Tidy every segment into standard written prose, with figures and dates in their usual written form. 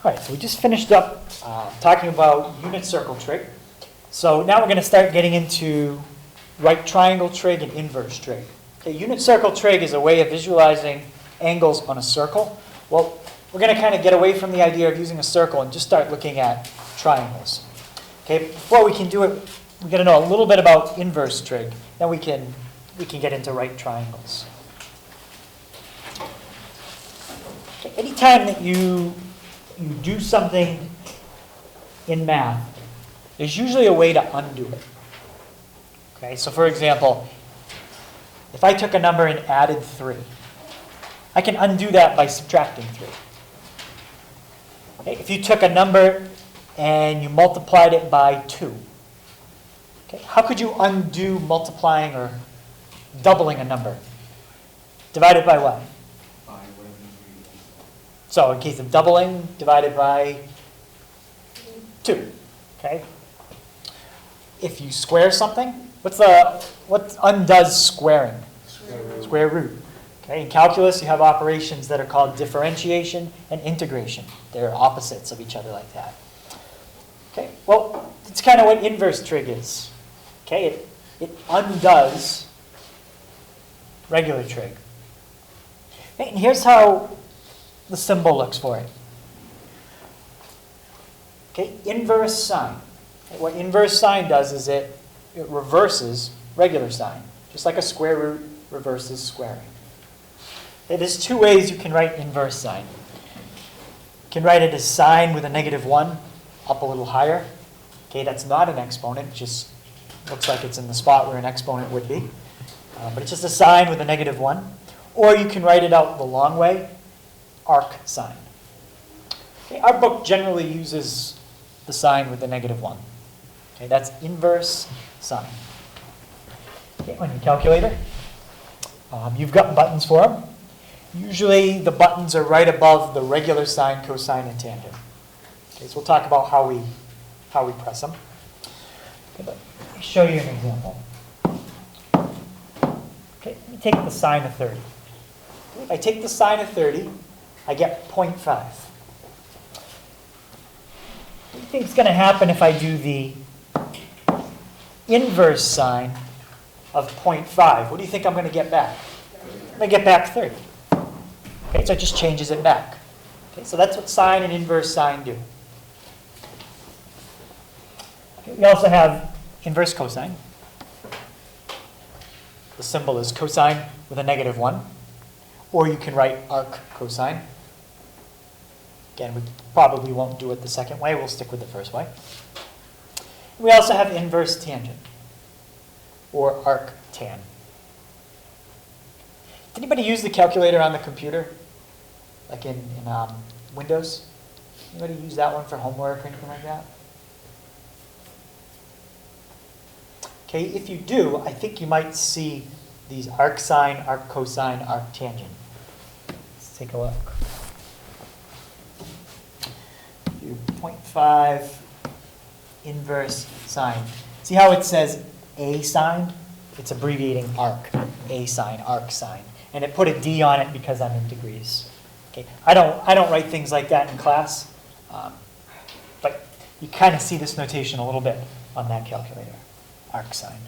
All right, so we just finished up talking about unit circle trig. So now we're going to start getting into right triangle trig and inverse trig. Okay, unit circle trig is a way of visualizing angles on a circle. Well, we're going to kind of get away from the idea of using a circle and just start looking at triangles. Okay, before we can do it, we got to know a little bit about inverse trig. Then we can get into right triangles. Okay, anytime that you do something in math, there's usually a way to undo it. Okay, so for example, if I took a number and added 3, I can undo that by subtracting 3. Okay, if you took a number and you multiplied it by 2, okay, how could you undo multiplying or doubling a number? Divided by what? So in case of doubling, divided by 2. Okay. If you square something, what undoes squaring? Square root. Okay. In calculus, you have operations that are called differentiation and integration. They're opposites of each other like that. Okay. Well, it's kind of what inverse trig is. Okay. It undoes regular trig. Okay. And here's how the symbol looks for it. Okay, inverse sine. Okay, what inverse sine does is it reverses regular sine, just like a square root reverses squaring. Okay, there's two ways you can write inverse sine. You can write it as sine with a -1 up a little higher. Okay, that's not an exponent, it just looks like it's in the spot where an exponent would be. But it's just a sine with a -1. Or you can write it out the long way, arc sine. Okay, our book generally uses the sign with the -1. Okay, that's inverse sine. Okay, on your calculator, you've got buttons for them. Usually the buttons are right above the regular sine, cosine, and tangent. Okay, so we'll talk about how we press them. Okay, but let me show you an example. Okay, let me take the sine of 30. If I take the sine of 30, I get 0.5. What do you think is going to happen if I do the inverse sine of 0.5? What do you think I'm going to get back? I'm going to get back 30. Okay, so it just changes it back. Okay, so that's what sine and inverse sine do. Okay, we also have inverse cosine. The symbol is cosine with a -1. Or you can write arc cosine. Again, we probably won't do it the second way. We'll stick with the first way. We also have inverse tangent, or arc tan. Did anybody use the calculator on the computer, like in Windows? Anybody use that one for homework or anything like that? Okay, if you do, I think you might see these arc sine, arc cosine, arc tangent. Let's take a look. Do 0.5 inverse sine. See how it says a sine? It's abbreviating arc. A sine, arc sine. And it put a D on it because I'm in degrees. Okay, I don't write things like that in class, but you kind of see this notation a little bit on that calculator. Arc sine.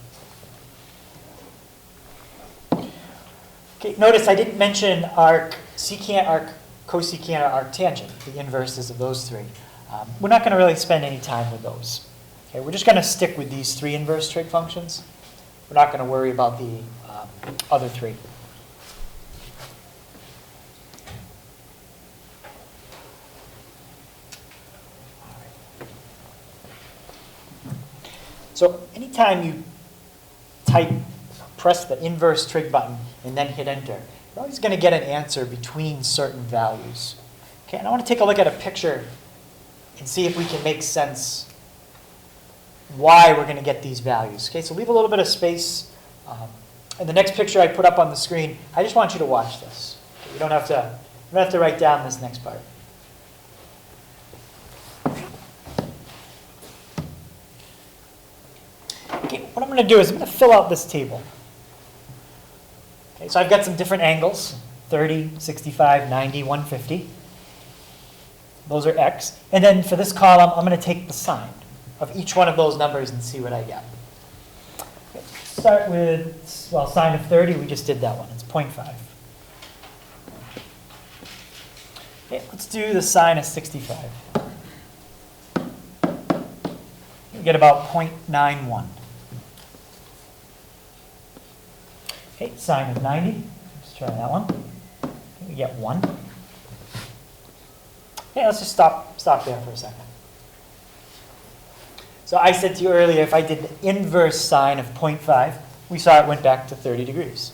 Okay, notice I didn't mention arc secant, arc cosecant, or arc tangent, the inverses of those three. We're not going to really spend any time with those. Okay, we're just going to stick with these 3 inverse trig functions. We're not going to worry about the other 3. So anytime you press the inverse trig button and then hit enter, you're always going to get an answer between certain values. Okay, and I want to take a look at a picture and see if we can make sense why we're going to get these values. Okay, so leave a little bit of space. And the next picture I put up on the screen, I just want you to watch this. Okay, you don't have to write down this next part. Okay, what I'm going to do is I'm going to fill out this table. Okay, so I've got some different angles, 30, 65, 90, 150. Those are x. And then for this column, I'm going to take the sine of each one of those numbers and see what I get. Okay, start with, well, sine of 30. We just did that one. It's 0.5. Okay, let's do the sine of 65. We get about 0.91. Okay, sine of 90. Let's try that one. Okay, we get 1. Okay, let's just stop there for a second. So I said to you earlier, if I did the inverse sine of 0.5, we saw it went back to 30 degrees.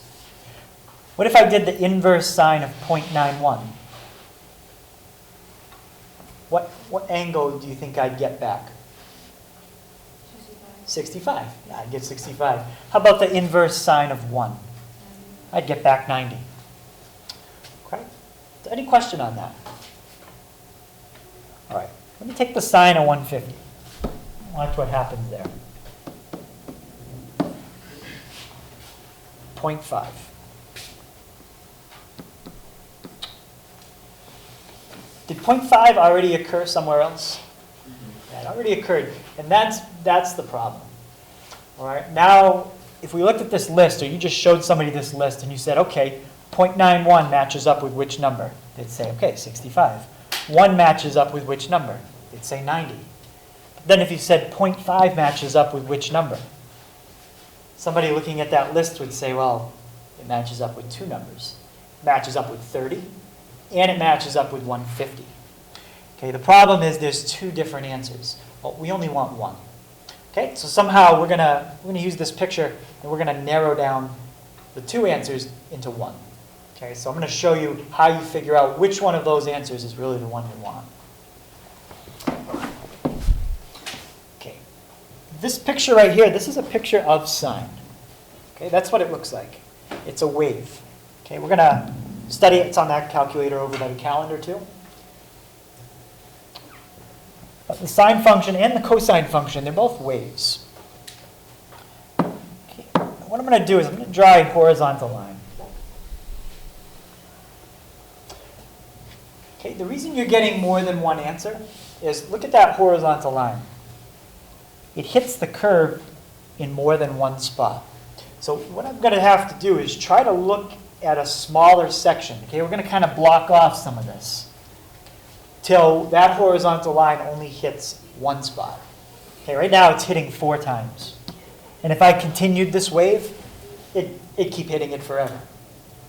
What if I did the inverse sine of 0.91? What angle do you think I'd get back? 65. Yeah, I'd get 65. How about the inverse sine of 1? I'd get back 90. Okay? Any question on that? All right. Let me take the sine of 150. Watch what happens there. 0.5. Did 0.5 already occur somewhere else? Yeah, it already occurred. And that's the problem. All right. Now, if we looked at this list, or you just showed somebody this list and you said, okay, 0.91 matches up with which number? They'd say, okay, 65. 1 matches up with which number? They'd say 90. Then if you said 0.5 matches up with which number? Somebody looking at that list would say, well, it matches up with 2 numbers. It matches up with 30, and it matches up with 150. Okay, the problem is there's 2 different answers. Well, we only want 1. Okay, so somehow we're gonna use this picture and we're gonna narrow down the 2 answers into 1. Okay, so I'm going to show you how you figure out which one of those answers is really the one you want. Okay, this picture right here, this is a picture of sine. Okay, that's what it looks like. It's a wave. Okay, we're going to study it. It's on that calculator over by the calendar too. But the sine function and the cosine function, they're both waves. Okay, what I'm going to do is I'm going to draw a horizontal line. Okay, the reason you're getting more than one answer is look at that horizontal line. It hits the curve in more than one spot. So what I'm going to have to do is try to look at a smaller section. Okay, we're going to kind of block off some of this till that horizontal line only hits one spot. Okay, right now it's hitting 4 times. And if I continued this wave, it'd keep hitting it forever.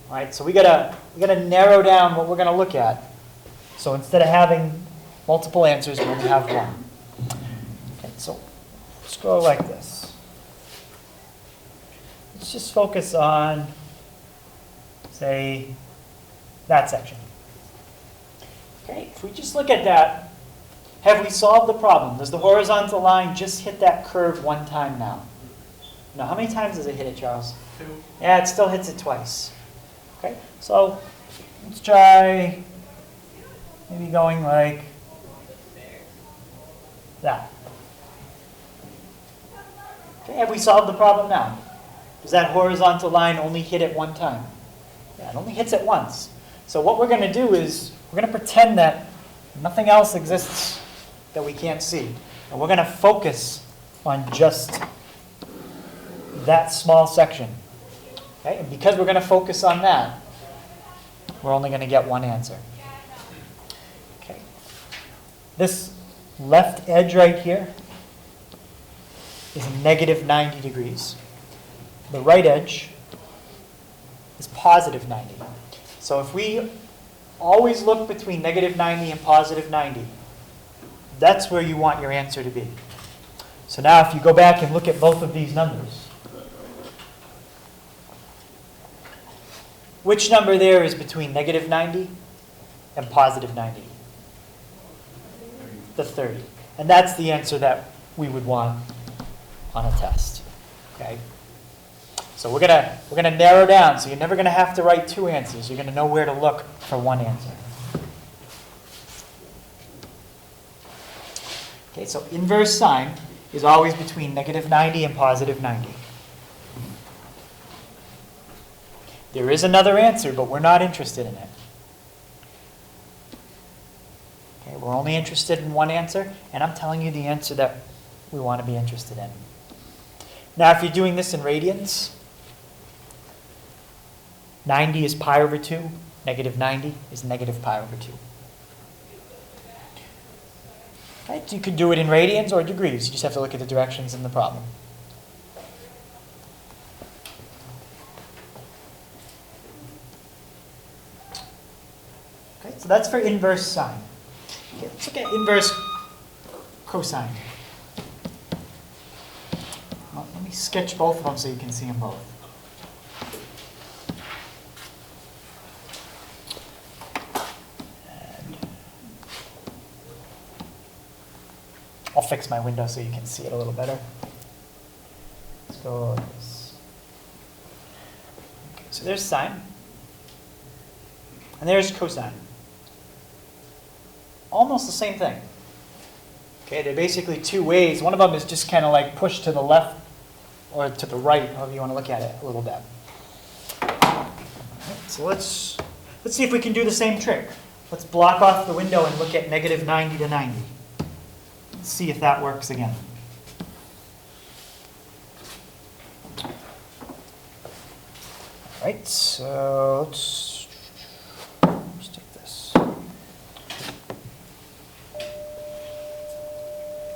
All right, so we gotta narrow down what we're going to look at. So instead of having multiple answers, we only have one. Okay, so let's go like this. Let's just focus on, say, that section. Okay, if we just look at that, have we solved the problem? Does the horizontal line just hit that curve 1 time now? No, how many times does it hit it, Charles? 2. Yeah, it still hits it twice. Okay, so let's try maybe going like that. Okay, have we solved the problem now? Does that horizontal line only hit it 1 time? Yeah, it only hits it once. So what we're going to do is we're going to pretend that nothing else exists that we can't see. And we're going to focus on just that small section. Okay? And because we're going to focus on that, we're only going to get one answer. Okay. This left edge right here is negative 90 degrees. The right edge is positive 90. So if we always look between negative 90 and positive 90, that's where you want your answer to be. So now if you go back and look at both of these numbers, which number there is between negative 90 and positive 90? The 30. And that's the answer that we would want on a test. Okay? So we're gonna narrow down, so you're never gonna have to write 2 answers. You're gonna know where to look for 1 answer. Okay, so inverse sine is always between negative 90 and positive 90. There is another answer, but we're not interested in it. Okay, we're only interested in one answer, and I'm telling you the answer that we want to be interested in. Now, if you're doing this in radians, 90 is pi over 2. Negative 90 is negative pi over 2. Right? So you could do it in radians or degrees. You just have to look at the directions in the problem. Okay, so that's for inverse sine. Okay, let's look at inverse cosine. Well, let me sketch both of them so you can see them both. I'll fix my window so you can see it a little better. Let's go like this. Okay, so there's sine. And there's cosine. Almost the same thing. Okay, they're basically two ways. One of them is just kind of like pushed to the left or to the right, however you want to look at it a little bit. All right, so let's see if we can do the same trick. Let's block off the window and look at negative 90 to 90. Let's see if that works again. All right, so let's take this.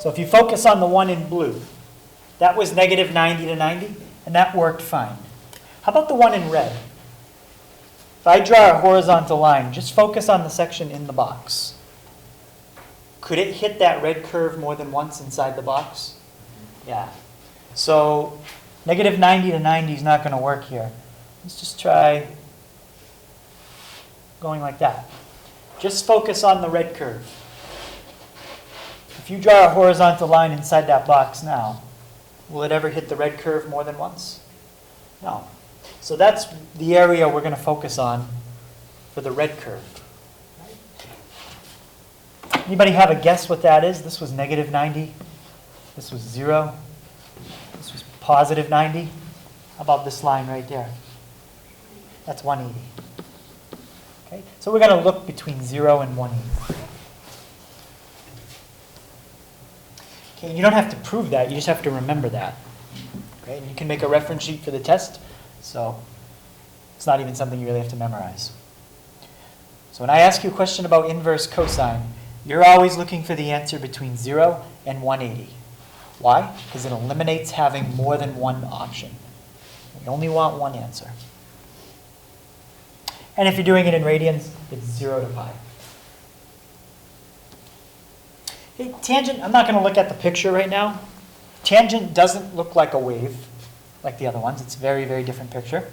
So if you focus on the one in blue, that was negative 90 to 90, and that worked fine. How about the one in red? If I draw a horizontal line, just focus on the section in the box. Could it hit that red curve more than once inside the box? Yeah. So negative 90 to 90 is not going to work here. Let's just try going like that. Just focus on the red curve. If you draw a horizontal line inside that box now, will it ever hit the red curve more than once? No. So that's the area we're going to focus on for the red curve. Anybody have a guess what that is? This was negative 90. This was 0. This was positive 90. How about this line right there? That's 180. Okay, so we're going to look between 0 and 180. Okay, you don't have to prove that. You just have to remember that. Okay, and you can make a reference sheet for the test. So it's not even something you really have to memorize. So when I ask you a question about inverse cosine, you're always looking for the answer between 0 and 180. Why? Because it eliminates having more than one option. We only want one answer. And if you're doing it in radians, it's 0 to pi. Okay, tangent, I'm not going to look at the picture right now. Tangent doesn't look like a wave like the other ones. It's a very, very different picture.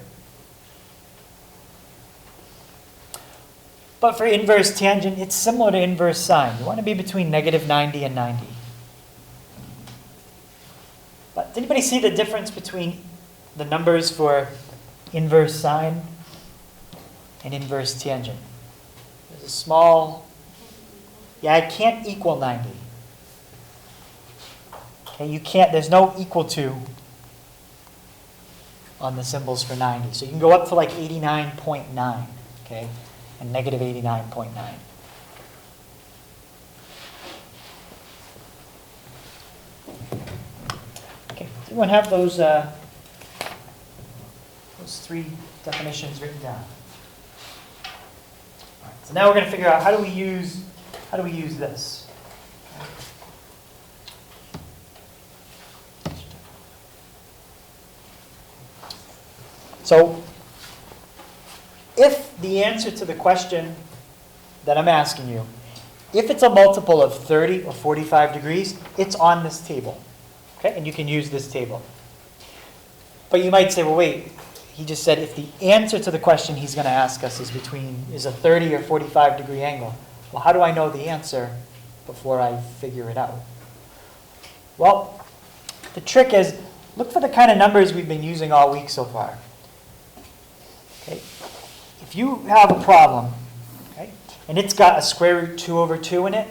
But for inverse tangent, it's similar to inverse sine. You want to be between negative 90 and 90. But did anybody see the difference between the numbers for inverse sine and inverse tangent? There's a small, yeah, it can't equal 90. Okay, you can't, there's no equal to on the symbols for 90. So you can go up to like 89.9, okay? And negative 89.9. Okay, does everyone have those three definitions written down? All right, so now we're going to figure out how do we use this? So if the answer to the question that I'm asking you, if it's a multiple of 30 or 45 degrees, it's on this table. Okay? And you can use this table. But you might say, well, wait, he just said if the answer to the question he's going to ask us is a 30 or 45 degree angle. Well, how do I know the answer before I figure it out? Well, the trick is look for the kind of numbers we've been using all week so far. Okay? If you have a problem, okay, and it's got a square root 2 over 2 in it,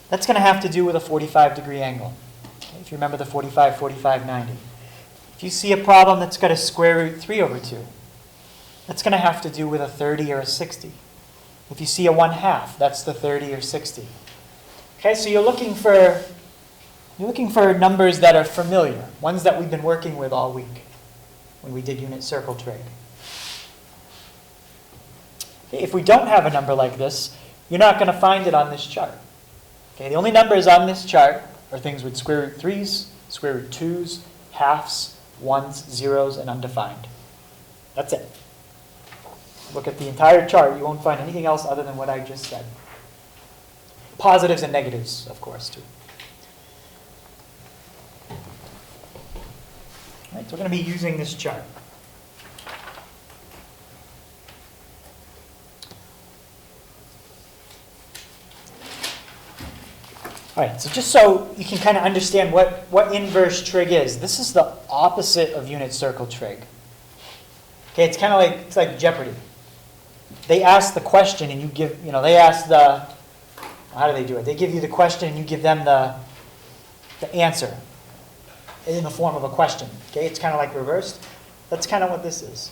that's going to have to do with a 45 degree angle. Okay? If you remember the 45, 45, 90. If you see a problem that's got a square root 3 over 2, that's going to have to do with a 30 or a 60. If you see a 1/2, that's the 30 or 60. Okay, so you're looking for numbers that are familiar, ones that we've been working with all week when we did unit circle trig. Okay, if we don't have a number like this, you're not going to find it on this chart. Okay, the only numbers on this chart are things with square root 3s, square root 2s, halves, 1s, 0s, and undefined. That's it. Look at the entire chart. You won't find anything else other than what I just said. Positives and negatives, of course, too. All right, so we're going to be using this chart. All right, so just so you can kind of understand what inverse trig is, this is the opposite of unit circle trig. Okay, it's kind of like, it's like Jeopardy. They ask the question and you give, they ask the, how do they do it? They give you the question and you give them the answer in the form of a question. Okay, it's kind of like reversed. That's kind of what this is.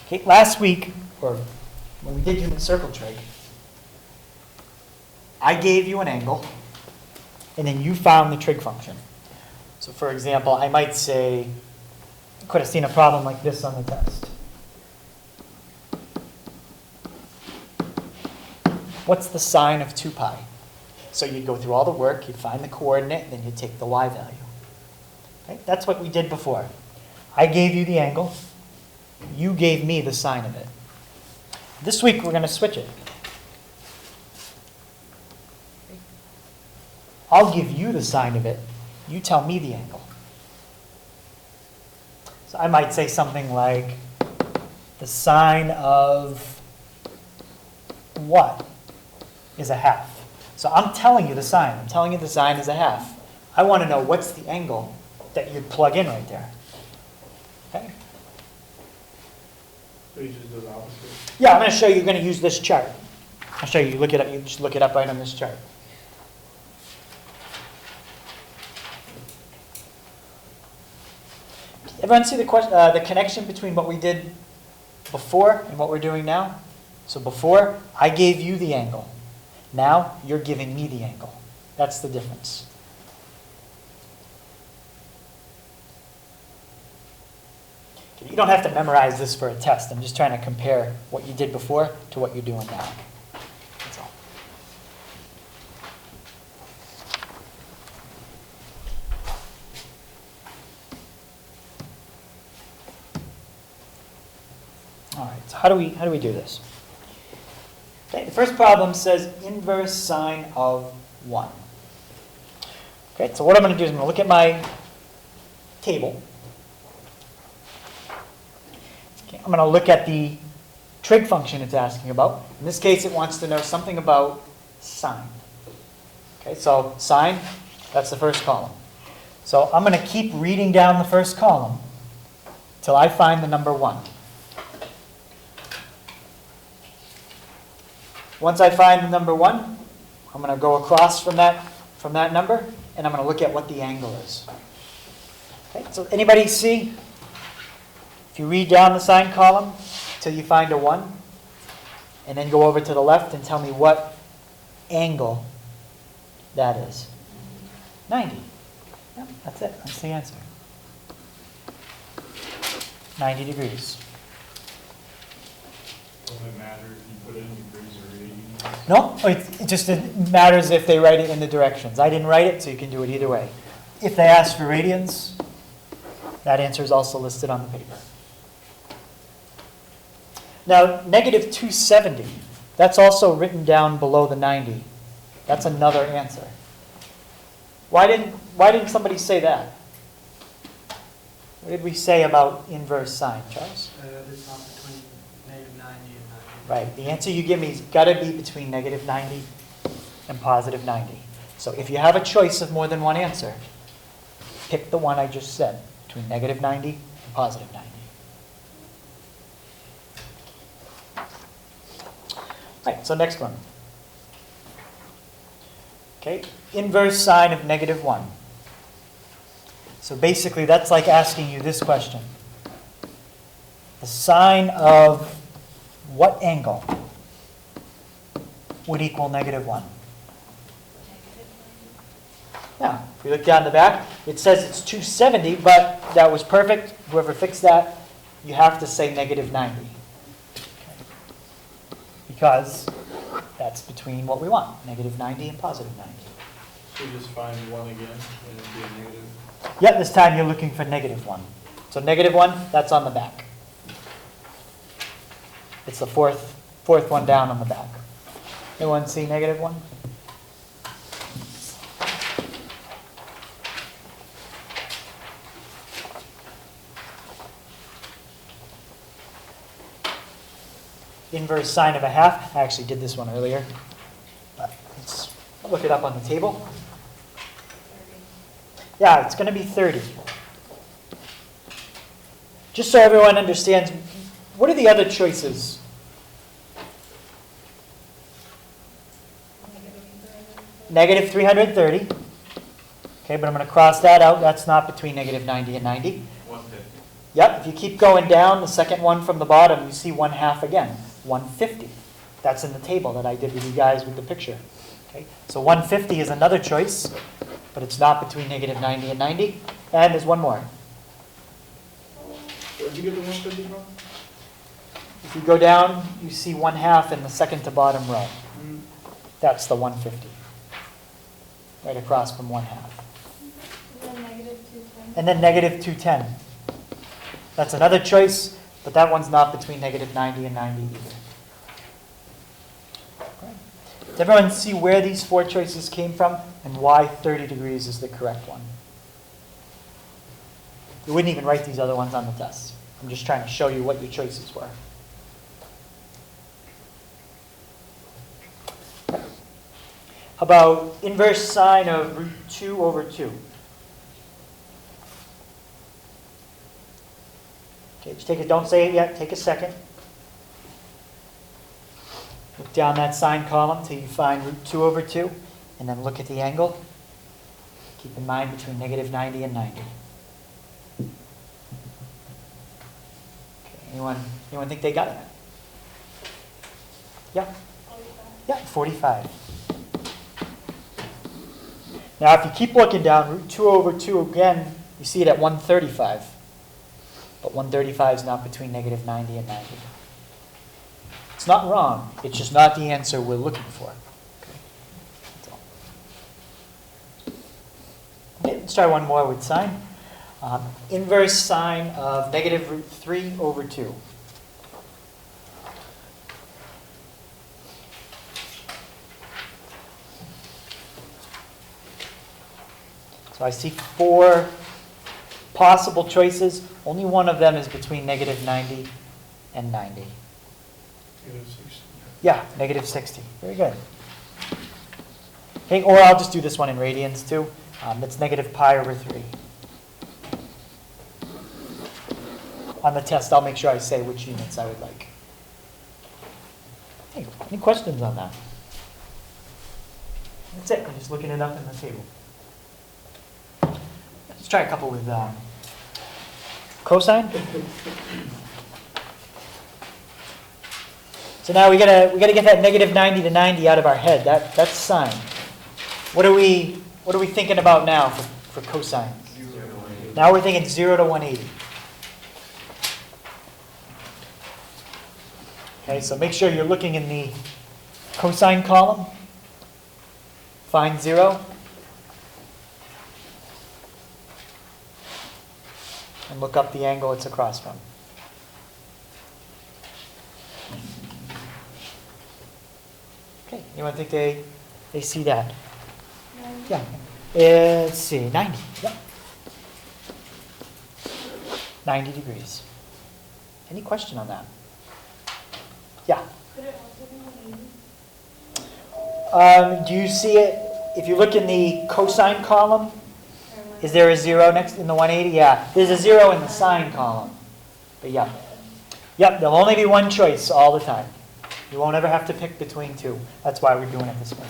Okay, last week, or when we did unit circle trig, I gave you an angle, and then you found the trig function. So for example, I might say, you could have seen a problem like this on the test. What's the sine of 2 pi? So you'd go through all the work, you'd find the coordinate, and then you'd take the y value. Okay? That's what we did before. I gave you the angle, you gave me the sine of it. This week we're going to switch it. I'll give you the sine of it. You tell me the angle. So I might say something like, the sine of what is a half? So I'm telling you the sine. I'm telling you the sine is a half. I want to know what's the angle that you'd plug in right there. Okay? So you just do the opposite? Yeah, I'm going to show you. You're going to use this chart. I'll show you. Look it up. You just look it up right on this chart. Everyone see the connection between what we did before and what we're doing now? So before, I gave you the angle. Now, you're giving me the angle. That's the difference. You don't have to memorize this for a test. I'm just trying to compare what you did before to what you're doing now. That's all. All right, so how do we do this? Okay, the first problem says inverse sine of 1. Okay, so what I'm going to do is I'm going to look at my table. Okay, I'm going to look at the trig function it's asking about. In this case, it wants to know something about sine. Okay, so sine, that's the first column. So I'm going to keep reading down the first column till I find the number 1. Once I find the number 1, I'm going to go across from that number, and I'm going to look at what the angle is. Okay, so anybody see? If you read down the sine column till you find a 1, and then go over to the left and tell me what angle that is. 90. Yep, that's it. That's the answer. 90 degrees. Does it matter if you put in degrees or radians? No, it just matters if they write it in the directions. I didn't write it, so you can do it either way. If they ask for radians, that answer is also listed on the paper. Now, negative 270, that's also written down below the 90. That's another answer. Why didn't somebody say that? What did we say about inverse sine, Charles? The top between negative 90 and 90. Right. The answer you give me has got to be between negative 90 and positive 90. So if you have a choice of more than one answer, pick the one I just said, between negative 90 and positive 90. Right, so next one. Okay, inverse sine of negative 1. So basically that's like asking you this question. The sine of what angle would equal -1? Yeah, if we look down the back, it says it's 270, but that was perfect. Whoever fixed that, you have to say -90. Because that's between what we want, -90 and +90. So just find 1 again, and it'd be a negative. Yeah, this time you're looking for -1. So -1, that's on the back. It's the fourth one down on the back. Anyone see -1? Inverse sine of a half. I actually did this one earlier. But I'll look it up on the table. Yeah, it's going to be 30. Just so everyone understands, what are the other choices? -330. Okay, but I'm going to cross that out. That's not between -90 and 90. 150. Yep, if you keep going down, the second one from the bottom, you see 1/2 again. 150. That's in the table that I did with you guys with the picture. Okay, so 150 is another choice, but it's not between -90 and 90. And there's one more. Where'd you get the 150 from? If you go down, you see 1/2 in the second to bottom row. That's the 150. Right across from 1/2. And then -210. That's another choice, but that one's not between -90 and 90 either. Does everyone see where these 4 choices came from and why 30 degrees is the correct one? You wouldn't even write these other ones on the test. I'm just trying to show you what your choices were. How about inverse sine of √2/2? Okay, just take it, don't say it yet, take a second. Look down that sine column till you find √2/2, and then look at the angle. Keep in mind between -90 and 90. Okay, anyone think they got it? Yeah? 45. Yeah, 45. Now if you keep looking down, √2/2 again, you see it at 135. But 135 is not between -90 and 90. It's not wrong. It's just not the answer we're looking for. Okay. That's all. Okay, let's try one more with sine. Inverse sine of -√3/2. So I see 4 possible choices. Only one of them is between -90 and 90. -60. Yeah, -60. Very good. Okay, or I'll just do this one in radians too. That's -π/3. On the test, I'll make sure I say which units I would like. Hey, any questions on that? That's it. I'm just looking it up in the table. Let's try a couple with cosine. So now we gotta get that -90 to 90 out of our head. That's sine. What are we thinking about now for cosine? 0 to 180. Now we're thinking 0 to 180. Okay, so make sure you're looking in the cosine column. Find 0. And look up the angle it's across from. Okay, anyone think they see that? Yeah. Let's see, 90. Yep. 90 degrees. Any question on that? Yeah. Could it also be 180? Do you see it? If you look in the cosine column, is there a 0 next in the 180? Yeah, there's a 0 in the sine column. But yeah. Yep, there'll only be one choice all the time. You won't ever have to pick between 2. That's why we're doing it this way.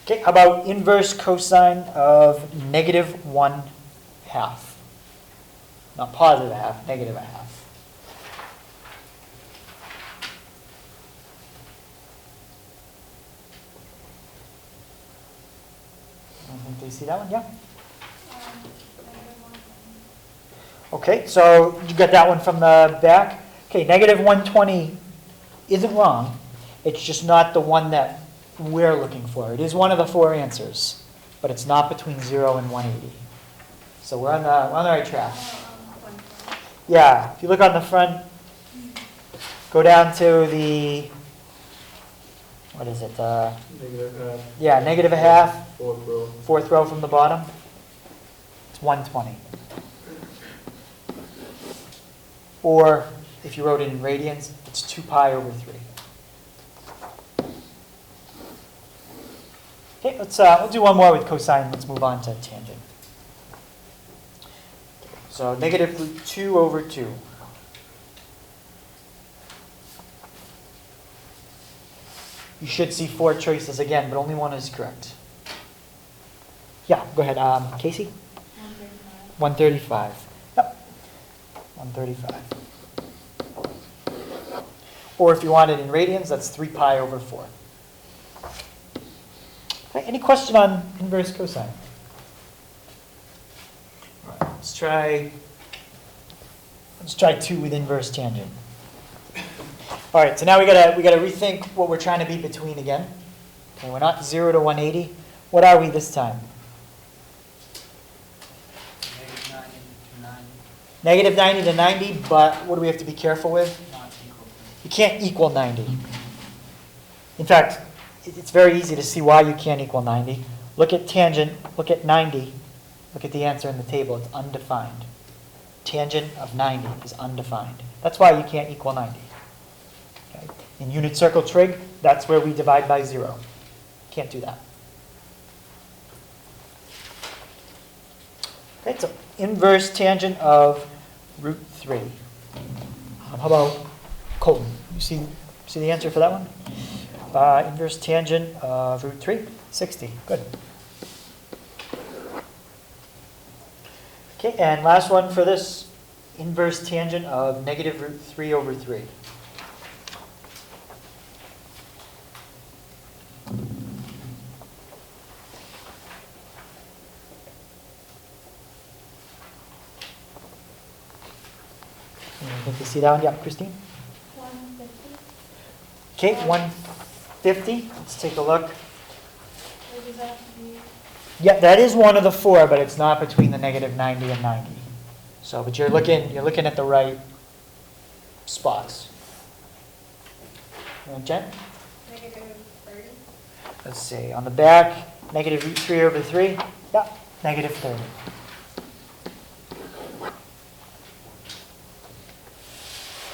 Okay, how about inverse cosine of -1/2? Not +1/2, -1/2. see that one? Yeah. Okay, so you got that one from the back. Okay, negative 120 isn't wrong. It's just not the one that we're looking for. It is one of the four answers, but it's not between 0 and 180. So we're on the right track. Yeah, if you look on the front, go down to the, what is it? Yeah, negative a half. Fourth row. Fourth row from the bottom. It's 120. Or if you wrote it in radians, it's 2 pi over 3. Okay, we'll do one more with cosine. Let's move on to tangent. So negative root 2 over 2. You should see 4 choices again, but only one is correct. Yeah, go ahead. Casey? 135. Yep. 135. Or if you want it in radians, that's 3 pi over 4. Okay, any question on inverse cosine? All right, let's try 2 with inverse tangent. All right, so now we gotta rethink what we're trying to be between again. Okay, we're not 0 to 180. What are we this time? Negative 90 to 90. Negative 90 to 90, but what do we have to be careful with? Not equal. You can't equal 90. In fact, it's very easy to see why you can't equal 90. Look at tangent, look at 90, look at the answer in the table. It's undefined. Tangent of 90 is undefined. That's why you can't equal 90. Okay? In unit circle trig, that's where we divide by 0. Can't do that. Okay, so inverse tangent of root 3. How about Colton? You see the answer for that one? Inverse tangent of root 3, 60. Good. Okay, and last one for this, inverse tangent of negative root 3 over 3. I think you see that one? Yeah, Christine? 150. Okay, 150. Let's take a look. Or does that have to be? Yeah, that is one of the four, but it's not between the negative 90 and 90. So, but you're looking at the right spots. Jen? Negative 30. Let's see. On the back, negative root 3 over 3. Yeah, negative 30.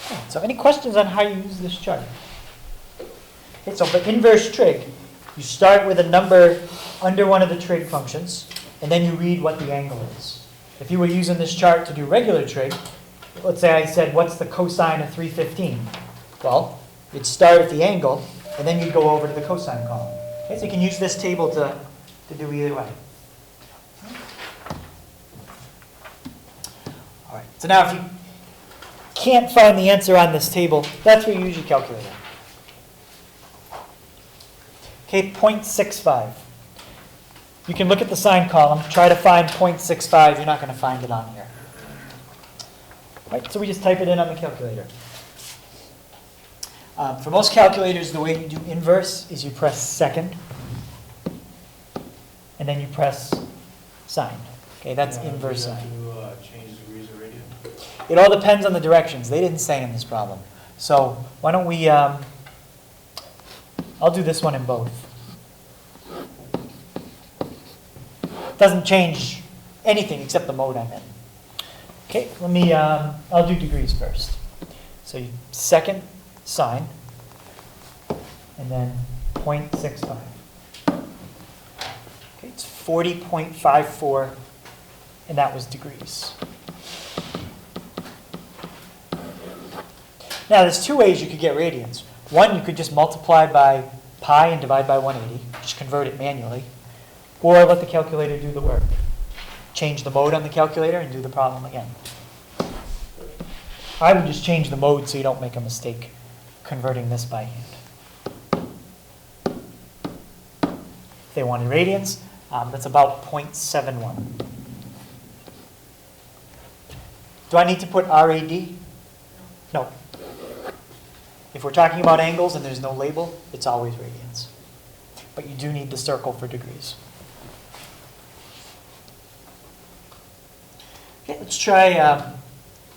Okay, so any questions on how you use this chart? Okay, so for inverse trig, you start with a number under one of the trig functions, and then you read what the angle is. If you were using this chart to do regular trig, let's say I said, what's the cosine of 315? Well, you'd start at the angle, and then you'd go over to the cosine column. Okay, so you can use this table to do either way. All right, so now if you can't find the answer on this table, that's where you use your calculator. Okay, 0.65. You can look at the sine column, try to find 0.65. You're not going to find it on here. Right, so we just type it in on the calculator. For most calculators, the way you do inverse is you press second, and then you press sine. Okay, that's inverse Do you sine. have to change degrees or radians? It all depends on the directions. They didn't say in this problem. So why don't we, I'll do this one in both. Doesn't change anything except the mode I'm in. Okay, let me, I'll do degrees first. So you second sine, and then 0.65. Okay, it's 40.54, and that was degrees. Now, there's two ways you could get radians. One, you could just multiply by pi and divide by 180, just convert it manually, or let the calculator do the work. Change the mode on the calculator and do the problem again. I would just change the mode so you don't make a mistake converting this by hand. If they wanted radians, That's about 0.71. Do I need to put RAD? No. If we're talking about angles and there's no label, it's always radians. But you do need the circle for degrees. Okay, let's try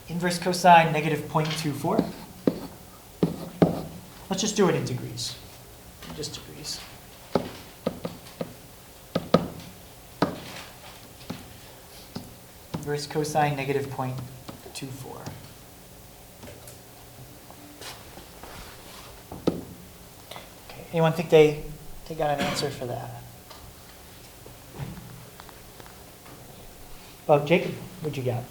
inverse cosine negative 0.24. Let's just do it in degrees. Just degrees. Inverse cosine negative 0.24. Okay, anyone think they got an answer for that? Oh, Jacob, what'd you got?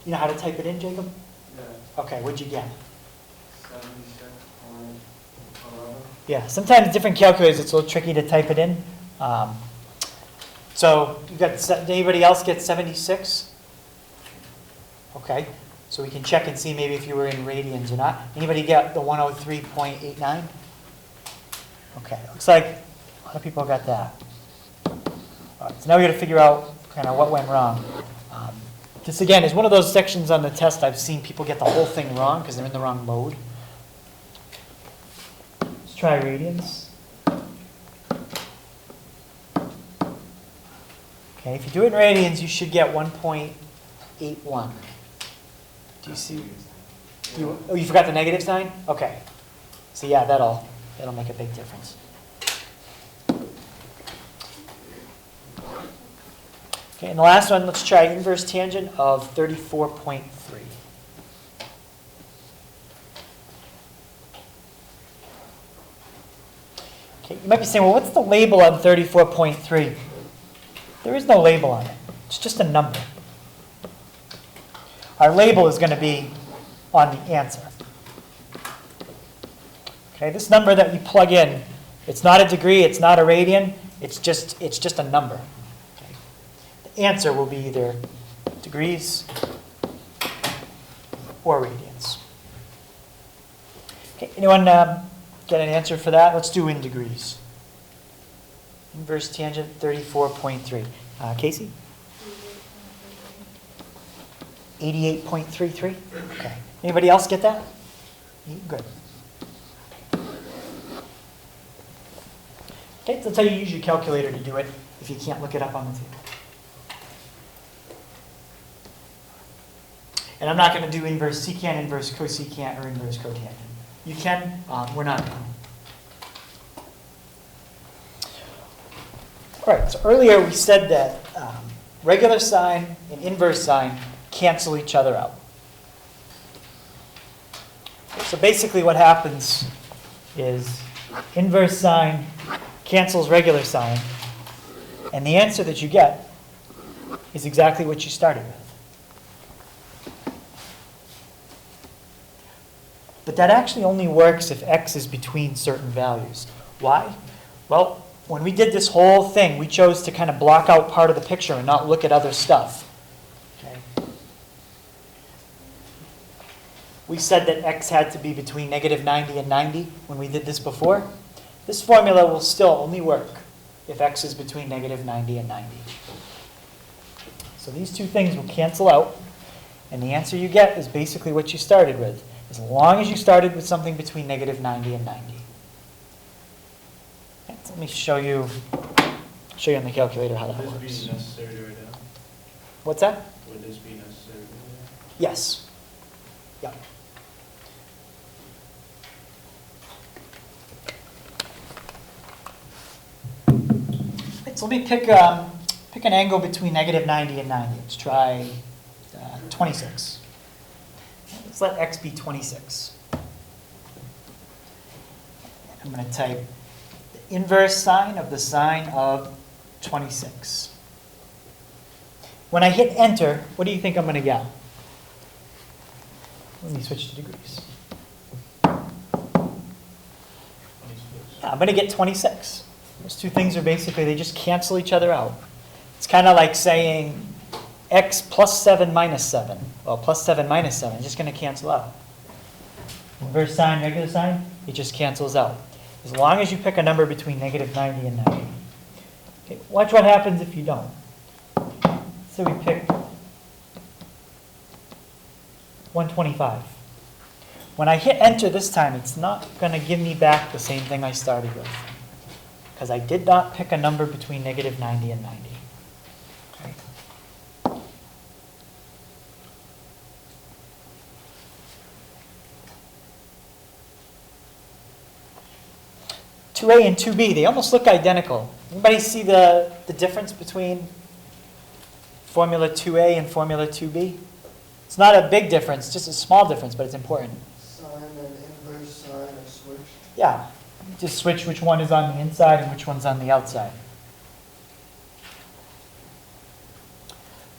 You know how to type it in, Jacob? Yeah, Okay, what'd you get? 76.11. Yeah, sometimes different calculators, it's a little tricky to type it in. So you got, did anybody else get 76? Okay, so we can check and see maybe if you were in radians or not. Anybody get the 103.89? Okay, looks like a lot of people got that. All right, so now we got to figure out kind of what went wrong. This again is one of those sections on the test I've seen people get the whole thing wrong because they're in the wrong mode. Let's try radians. Okay, if you do it in radians, you should get 1.81. Do you see? Oh, you forgot the negative sign? Okay. So yeah, that'll make a big difference. Okay, and the last one, let's try inverse tangent of 34.3. Okay, you might be saying, well, what's the label on 34.3? There is no label on it. It's just a number. Our label is going to be on the answer. Okay, this number that you plug in, it's not a degree, it's not a radian, it's just a number. Okay. The answer will be either degrees or radians. Okay, anyone get an answer for that? Let's do in degrees. Inverse tangent 34.3. Casey? 88.33. Okay. Anybody else get that? Good. Okay, so that's how you use your calculator to do it if you can't look it up on the table. And I'm not going to do inverse secant, inverse cosecant, or inverse cotangent. You can, we're not going to. All right, so earlier we said that regular sine and inverse sine cancel each other out. So basically what happens is inverse sine cancels regular sine, and the answer that you get is exactly what you started with. But that actually only works if x is between certain values. Why? Well, when we did this whole thing, we chose to kind of block out part of the picture and not look at other stuff. Okay. We said that x had to be between negative 90 and 90 when we did this before. This formula will still only work if x is between negative 90 and 90. So these two things will cancel out, and the answer you get is basically what you started with, as long as you started with something between negative 90 and 90. Okay, so let me show you on the calculator how that Would works. this be necessary to write down? What's that? Would this be necessary to write down? Yes. Yeah. Right, so let me pick an angle between negative 90 and 90. Let's try 26. Let's let x be 26. I'm going to type the inverse sine of the sine of 26. When I hit enter, what do you think I'm going to get? Let me switch to degrees. 26. I'm going to get 26. Those two things are basically, they just cancel each other out. It's kind of like saying x plus 7 minus 7. Well, plus 7 minus 7 is just going to cancel out. Inverse sine, regular sine, it just cancels out. As long as you pick a number between negative 90 and 90. Okay, watch what happens if you don't. So we pick 125. When I hit enter this time, it's not going to give me back the same thing I started with, because I did not pick a number between negative 90 and 90. Okay. 2a and 2b, they almost look identical. Anybody see the difference between formula 2a and formula 2b? It's not a big difference, just a small difference, but it's important. Sine and inverse sine are switched. Yeah, just switch which one is on the inside and which one's on the outside.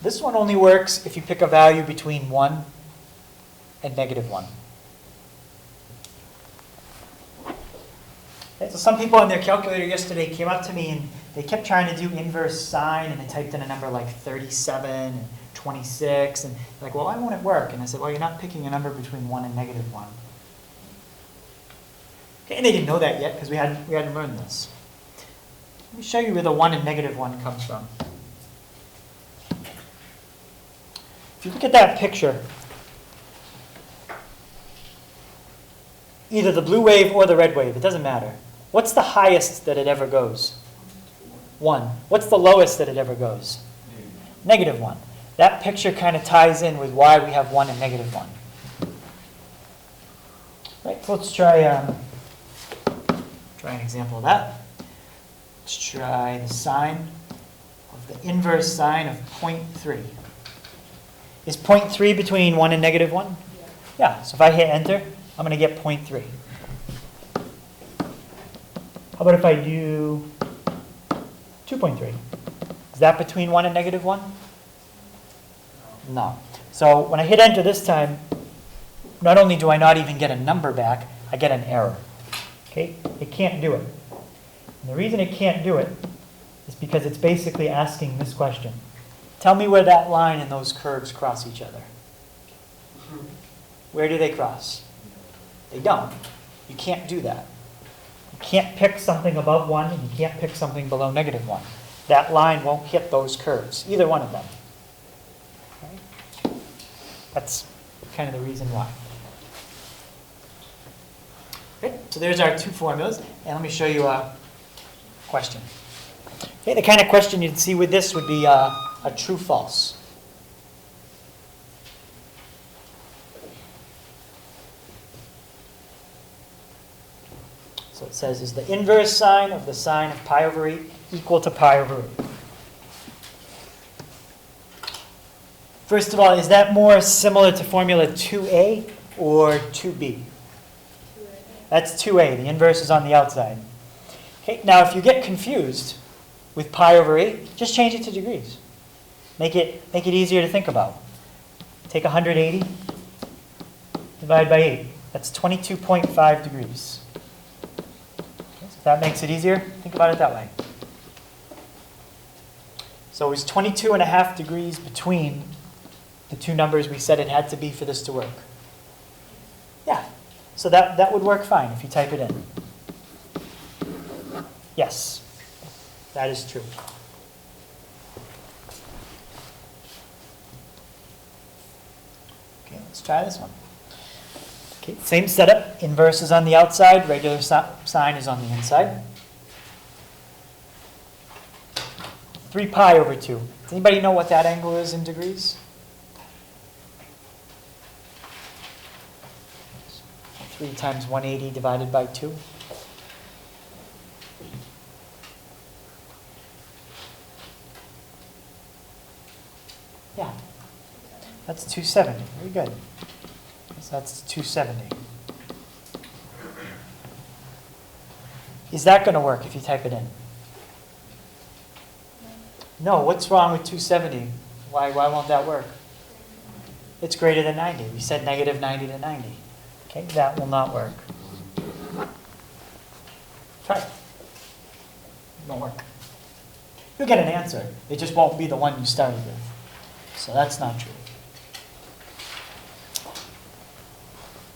This one only works if you pick a value between 1 and negative 1. Okay, so some people on their calculator yesterday came up to me and they kept trying to do inverse sine, and they typed in a number like 37 and 26, and like, well, why won't it work? And I said, well, you're not picking a number between 1 and negative 1. Okay, and they didn't know that yet because we hadn't learned this. Let me show you where the 1 and negative 1 comes from. If you look at that picture, either the blue wave or the red wave, it doesn't matter. What's the highest that it ever goes? 1. What's the lowest that it ever goes? Negative 1. That picture kind of ties in with why we have 1 and negative 1. Right, so let's try an example of that. Let's try the sine of the inverse sine of 0.3. Is 0.3 between 1 and negative 1? Yeah, so if I hit enter, I'm going to get 0.3. How about if I do 2.3? Is that between 1 and negative 1? No. So when I hit enter this time, not only do I not even get a number back, I get an error. Okay? It can't do it. And the reason it can't do it is because it's basically asking this question. Tell me where that line and those curves cross each other. Where do they cross? They don't. You can't do that. You can't pick something above 1 and you can't pick something below negative 1. That line won't hit those curves, either one of them. Okay? That's kind of the reason why. Okay, so there's our two formulas, and let me show you a question. Okay, the kind of question you'd see with this would be a true-false. So it says, is the inverse sine of the sine of pi over 8 equal to pi over 8? First of all, is that more similar to formula 2a or 2b? That's 2a. The inverse is on the outside. Okay, now if you get confused with pi over 8, just change it to degrees. Make it easier to think about. Take 180, divide by 8. That's 22.5 degrees. Okay, so if that makes it easier, think about it that way. So it's 22.5 degrees between the two numbers we said it had to be for this to work. Yeah, so that would work fine if you type it in. Yes, that is true. Okay, let's try this one. Okay, same setup. Inverse is on the outside, regular sine is on the inside. 3 pi over 2. Does anybody know what that angle is in degrees? 3 times 180 divided by 2. Yeah. That's 270. Very good. So that's 270. Is that going to work if you type it in? No, what's wrong with 270? Why won't that work? It's greater than 90. We said negative 90 to 90. Okay, that will not work. Try it. It won't work. You'll get an answer. It just won't be the one you started with. So that's not true.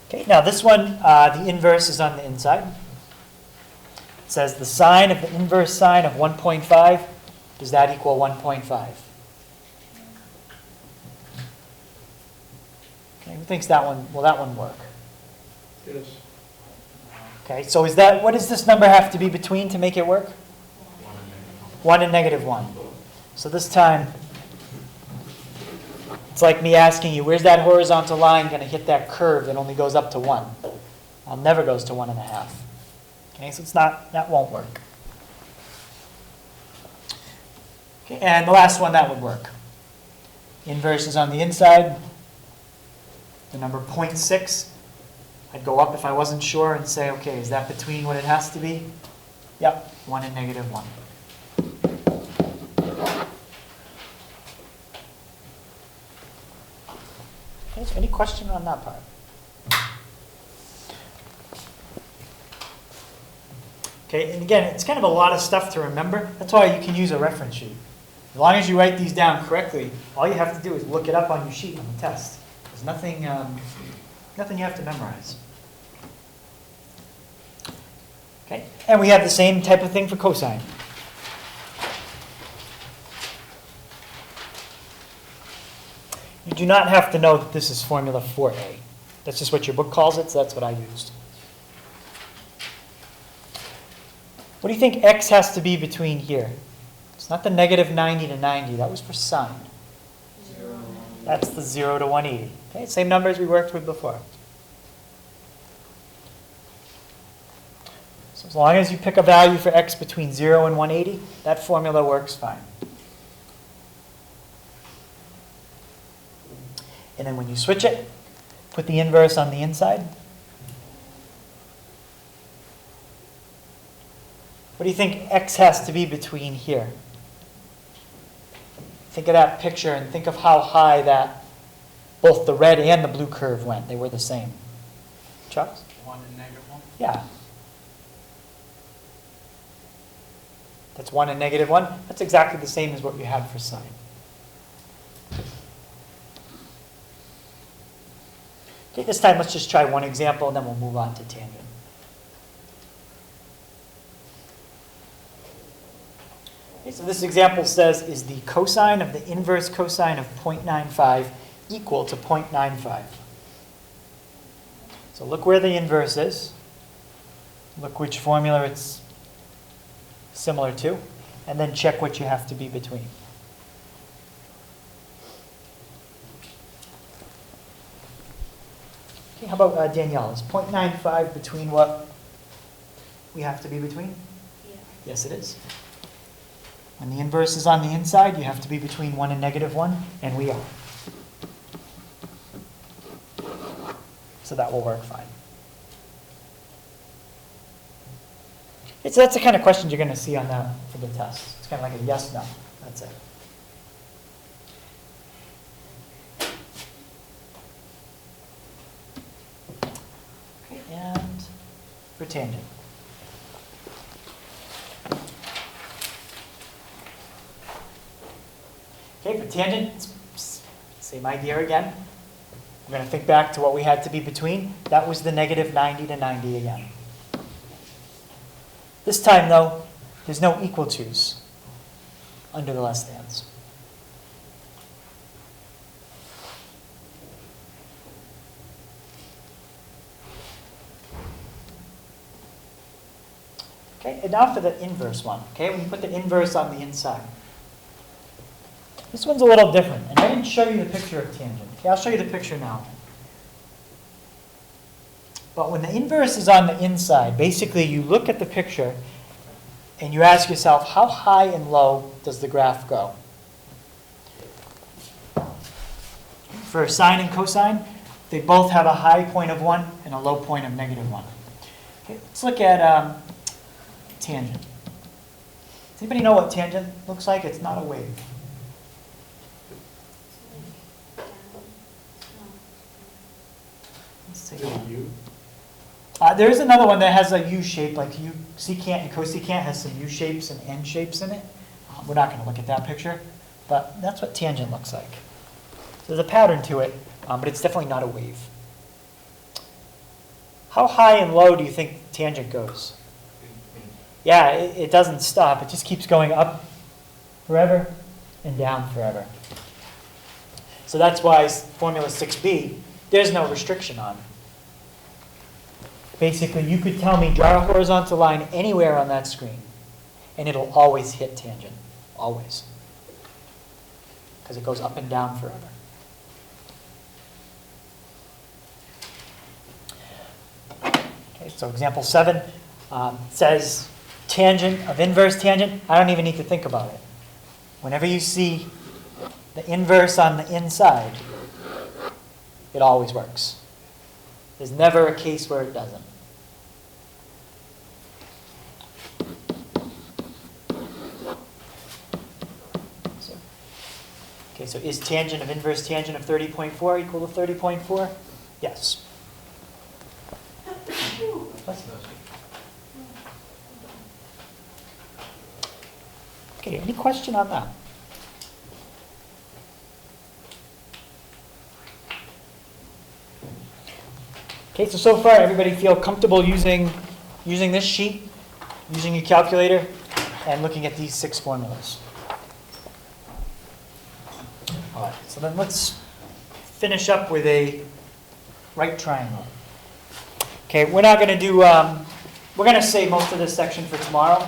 Okay, now this one, the inverse is on the inside. It says the sine of the inverse sine of 1.5, does that equal 1.5? Okay, who thinks that one, will that one work? Yes. Okay, so is that, what does this number have to be between to make it work? 1 and negative 1. So this time, it's like me asking you, where's that horizontal line going to hit that curve that only goes up to 1? Well, never goes to 1.5. Okay, so it's not, that won't work. Okay, and the last one, that would work. Inverse is on the inside. The number 0.6. I'd go up if I wasn't sure and say, okay, is that between what it has to be? Yep, 1 and negative 1. Okay, so any question on that part? Okay, and again, it's kind of a lot of stuff to remember. That's why you can use a reference sheet. As long as you write these down correctly, all you have to do is look it up on your sheet on the test. There's nothing, nothing you have to memorize. Okay, and we have the same type of thing for cosine. You do not have to know that this is formula 4a. That's just what your book calls it, so that's what I used. What do you think x has to be between here? It's not the negative 90 to 90. That was for sine. 0. That's the 0 to 180. Okay, same numbers we worked with before. So as long as you pick a value for x between 0 and 180, that formula works fine. And then when you switch it, put the inverse on the inside. What do you think x has to be between here? Think of that picture and think of how high that both the red and the blue curve went. They were the same. Chuck? 1 and negative 1? Yeah. That's 1 and negative 1. That's exactly the same as what you had for sine. Okay, this time let's just try one example and then we'll move on to tangent. Okay, so this example says, is the cosine of the inverse cosine of 0.95 equal to 0.95? So look where the inverse is. Look which formula it's similar to. And then check what you have to be between. Okay, how about Danielle? Is 0.95 between what we have to be between? Yeah. Yes, it is. When the inverse is on the inside, you have to be between 1 and negative 1, and we are. So that will work fine. So that's the kind of questions you're going to see on that for the test. It's kind of like a yes, no. That's it. Okay, and for tangent. Okay, for tangent, same idea again. We're going to think back to what we had to be between. That was the negative 90 to 90 again. This time, though, there's no equal to's under the less thans. Okay, and now for the inverse one. Okay, when you put the inverse on the inside. This one's a little different, and I didn't show you the picture of tangent. Okay, I'll show you the picture now. But when the inverse is on the inside, basically you look at the picture and you ask yourself, how high and low does the graph go? for sine and cosine, they both have a high point of 1 and a low point of -1. Okay, let's look at tangent. Does anybody know what tangent looks like? It's not a wave. Let's see. Is it a U? There is another one that has a U shape, like secant and cosecant has some U shapes and N shapes in it. We're not going to look at that picture, but that's what tangent looks like. So there's a pattern to it, but it's definitely not a wave. How high and low do you think tangent goes? Yeah, it doesn't stop. It just keeps going up forever and down forever. So that's why formula 6b, there's no restriction on. Basically, you could tell me draw a horizontal line anywhere on that screen, and it'll always hit tangent, always. Because it goes up and down forever. Okay, so example 7 says tangent of inverse tangent. I don't even need to think about it. Whenever you see the inverse on the inside, it always works. There's never a case where it doesn't. So is tangent of inverse tangent of 30.4 equal to 30.4? Yes. Okay, any question on that? Okay, so far everybody feel comfortable using this sheet, using your calculator, and looking at these 6 formulas. All right, so then let's finish up with a right triangle. Okay, we're not going to do, we're going to save most of this section for tomorrow.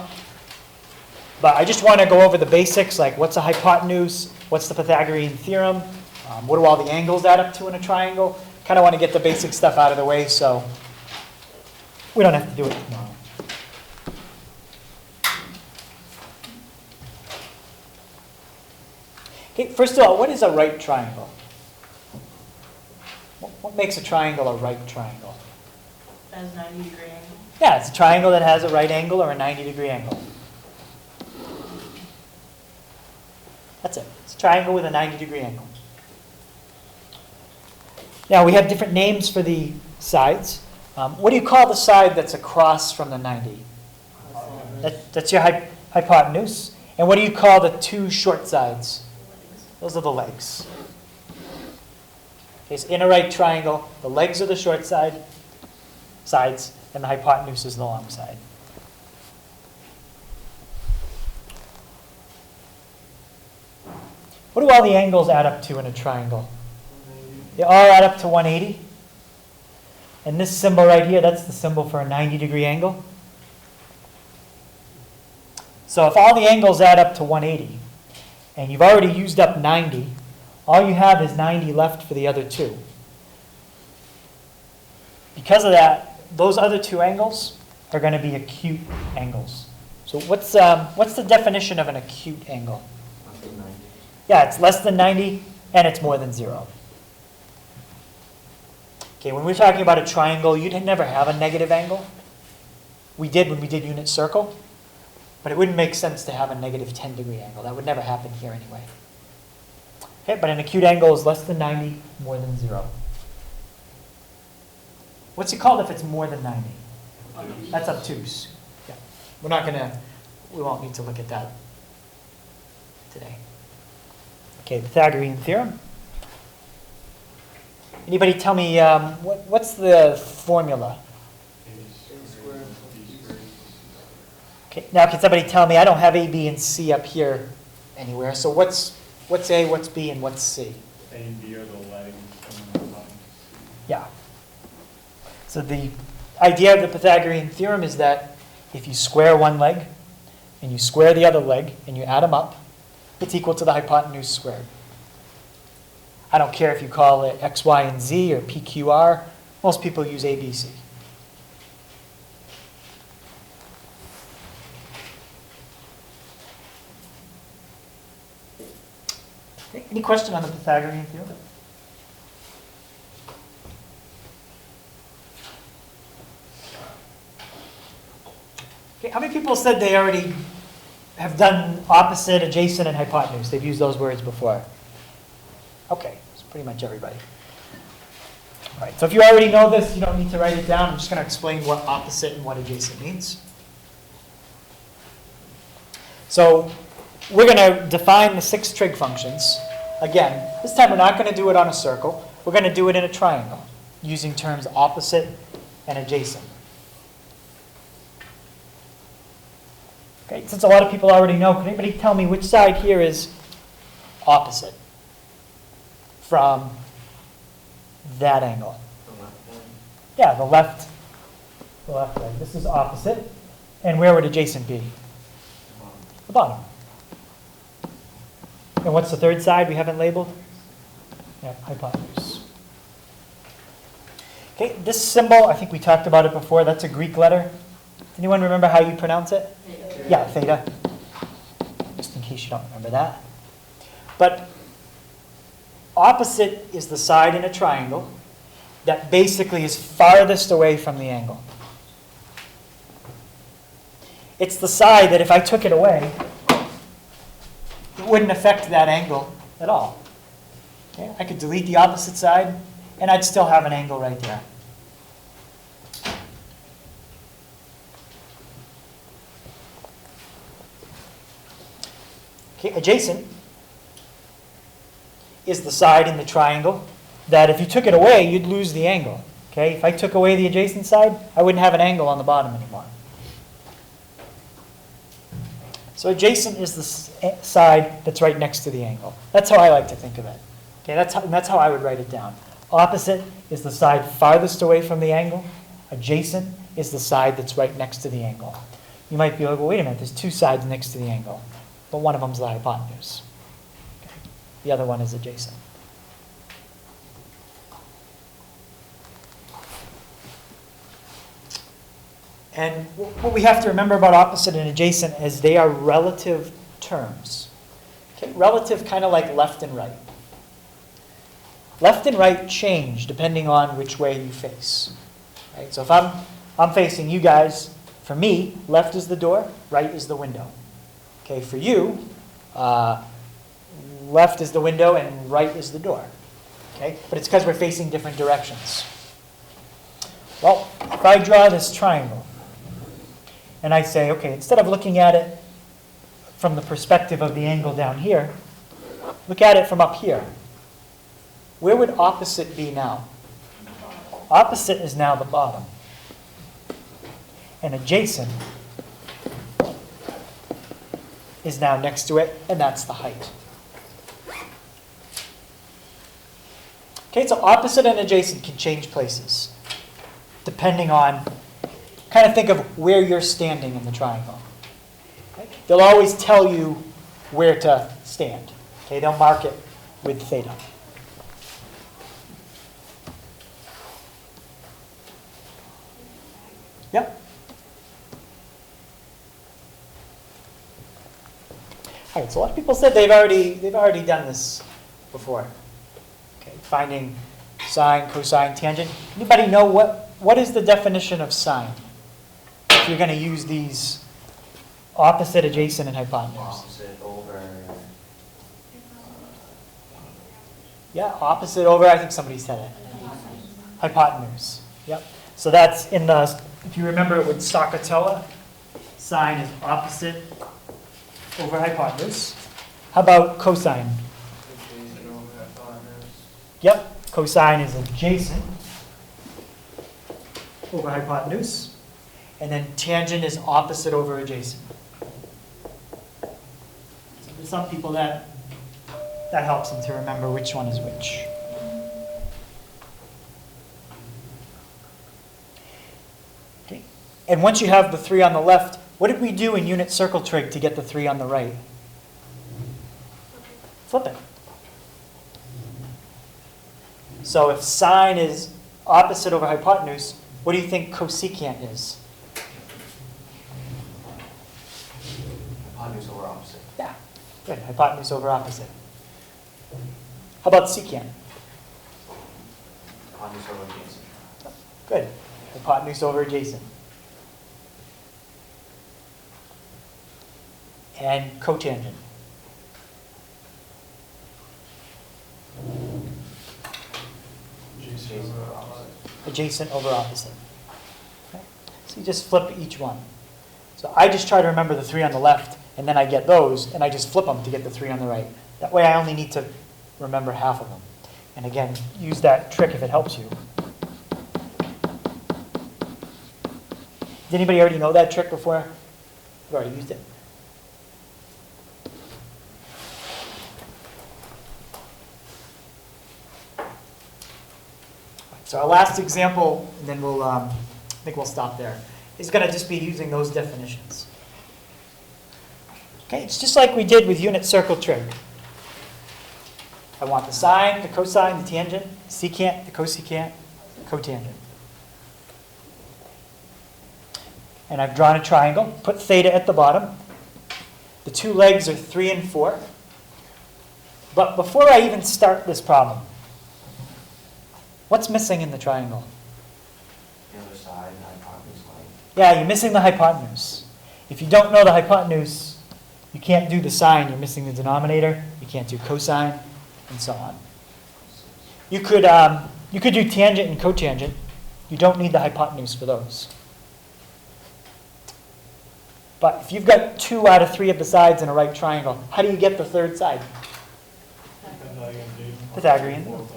But I just want to go over the basics, like what's a hypotenuse, what's the Pythagorean theorem, what do all the angles add up to in a triangle. Kind of want to get the basic stuff out of the way so we don't have to do it tomorrow. Okay, first of all, what is a right triangle? What makes a triangle a right triangle? It has 90-degree angle. Yeah, it's a triangle that has a right angle or a 90-degree angle. That's it. It's a triangle with a 90-degree angle. Now, we have different names for the sides. What do you call the side that's across from the 90? That's your hypotenuse. And what do you call the 2 short sides? Those are the legs. Okay, so in a right triangle, the legs are the short sides, and the hypotenuse is the long side. What do all the angles add up to in a triangle? They all add up to 180. And this symbol right here, that's the symbol for a 90-degree angle. So if all the angles add up to 180, and you've already used up 90, all you have is 90 left for the other 2. Because of that, those other 2 angles are going to be acute angles. So what's the definition of an acute angle? Yeah, it's less than 90, and it's more than 0. Okay, when we're talking about a triangle, you'd never have a negative angle. We did when we did unit circle, but it wouldn't make sense to have a negative 10-degree angle. That would never happen here anyway. Okay, but an acute angle is less than 90, more than 0. What's it called if it's more than 90? That's obtuse. Yeah, we won't need to look at that today. Okay, Pythagorean theorem. Anybody tell me, what's the formula? Okay, now can somebody tell me, I don't have A, B, and C up here anywhere, so what's A, what's B, and what's C? A and B are the legs and the lines. Yeah. So the idea of the Pythagorean theorem is that if you square one leg, and you square the other leg, and you add them up, it's equal to the hypotenuse squared. I don't care if you call it X, Y, and Z or PQR. Most people use ABC. Okay, any question on the Pythagorean theorem? How many people said they already have done opposite, adjacent, and hypotenuse? They've used those words before. Okay, it's pretty much everybody. All right, so if you already know this, you don't need to write it down. I'm just going to explain what opposite and what adjacent means. So we're going to define the 6 trig functions. Again, this time we're not going to do it on a circle. We're going to do it in a triangle using terms opposite and adjacent. Okay, since a lot of people already know, can anybody tell me which side here is opposite from that angle? Yeah, the left leg. This is opposite. And where would adjacent be? The bottom. And what's the third side we haven't labeled? Yeah, hypotenuse. Okay, this symbol, I think we talked about it before. That's a Greek letter. Does anyone remember how you pronounce it? Theta. Yeah, theta. Just in case you don't remember that. But opposite is the side in a triangle that basically is farthest away from the angle. It's the side that if I took it away, it wouldn't affect that angle at all. Okay? I could delete the opposite side, and I'd still have an angle right there. Okay, adjacent is the side in the triangle that if you took it away, you'd lose the angle. Okay? If I took away the adjacent side, I wouldn't have an angle on the bottom anymore. So adjacent is the side that's right next to the angle. That's how I like to think of it. Okay, that's how I would write it down. Opposite is the side farthest away from the angle. Adjacent is the side that's right next to the angle. You might be like, well, wait a minute, there's two sides next to the angle, but one of them's the hypotenuse. Okay. The other one is adjacent. And what we have to remember about opposite and adjacent is they are relative terms. Okay? Relative, kind of like left and right. Left and right change depending on which way you face. Right? So if I'm facing you guys, for me, left is the door, right is the window. Okay, for you, left is the window and right is the door. Okay, but it's because we're facing different directions. Well, if I draw this triangle, and I say, okay, instead of looking at it from the perspective of the angle down here, look at it from up here. Where would opposite be now? Opposite is now the bottom. And adjacent is now next to it, and that's the height. Okay, so opposite and adjacent can change places, depending on, kind of think of where you're standing in the triangle. Okay? They'll always tell you where to stand. Okay, they'll mark it with theta. Yep. All right, so a lot of people said they've already done this before. Okay, finding sine, cosine, tangent. Anybody know what is the definition of sine? If you're going to use these opposite, adjacent, and hypotenuse. Opposite over. Yeah, opposite over, I think somebody said it. Hypotenuse. Yep. So that's in the, if you remember it with Sakatoa, sine is opposite over hypotenuse. How about cosine? Adjacent over hypotenuse. Yep, cosine is adjacent over hypotenuse. And then tangent is opposite over adjacent. So for some people that helps them to remember which one is which. Okay. And once you have the 3 on the left, what did we do in unit circle trig to get the 3 on the right? Flip it. So if sine is opposite over hypotenuse, what do you think cosecant is? Hypotenuse over opposite. Yeah, good. Hypotenuse over opposite. How about secant? Hypotenuse over adjacent. Good. Hypotenuse over adjacent. and cotangent. Adjacent over opposite. Okay? So you just flip each one. So I just try to remember the 3 on the left, and then I get those, and I just flip them to get the 3 on the right. That way I only need to remember half of them. And again, use that trick if it helps you. Did anybody already know that trick before? You've already used it. So our last example, and then we'll, I think we'll stop there, is going to just be using those definitions. Okay, it's just like we did with unit circle trig. I want the sine, the cosine, the tangent, secant, the cosecant, cotangent. And I've drawn a triangle, put theta at the bottom. The two legs are 3 and 4. But before I even start this problem, what's missing in the triangle? The other side, hypotenuse line. Yeah, you're missing the hypotenuse. If you don't know the hypotenuse, you can't do the sine. You're missing the denominator. You can't do cosine, and so on. You could do tangent and cotangent. You don't need the hypotenuse for those. But if you've got 2 out of 3 of the sides in a right triangle, how do you get the third side? Pythagorean Theorem.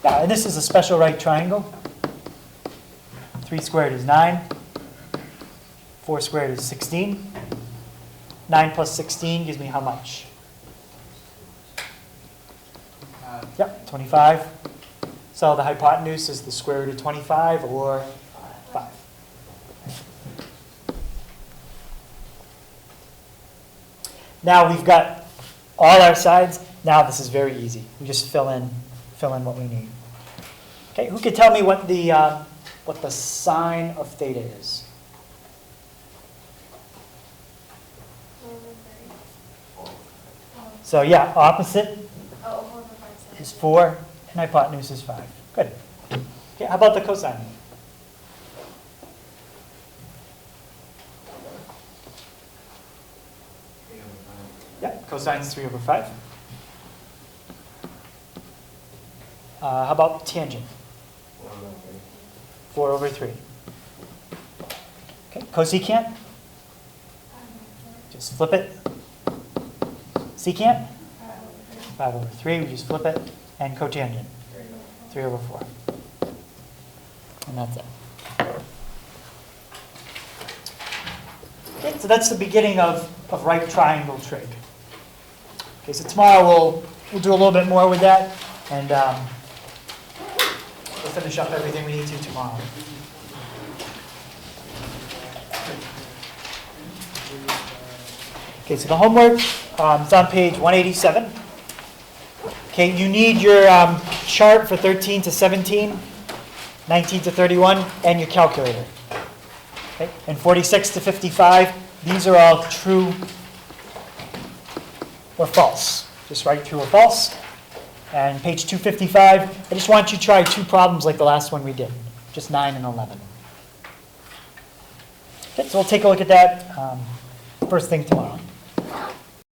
Yeah, and this is a special right triangle. 3 squared is 9. 4 squared is 16. 9 plus 16 gives me how much? Yep, 25. So the hypotenuse is the square root of 25, or 5. Now we've got all our sides. Now this is very easy. We just fill in what we need. Okay, who could tell me what the sine of theta is? So yeah, opposite is 4, and hypotenuse is 5. Good. Okay, how about the cosine? Yeah, cosine is 3 over 5. How about tangent? 4 over 3. Okay, cosecant? Just flip it. Secant? 5 over 3, we just flip it. And cotangent? 3 over 4. And that's it. Okay, so that's the beginning of right triangle trig. Okay, so tomorrow we'll do a little bit more with that, and we'll finish up everything we need to tomorrow. Okay, so the homework is on page 187. Okay, you need your chart for 13 to 17, 19 to 31, and your calculator. Okay, and 46 to 55, these are all true or false. Just write true or false. And page 255, I just want you to try 2 problems like the last one we did, just 9 and 11. Okay, so we'll take a look at that first thing tomorrow.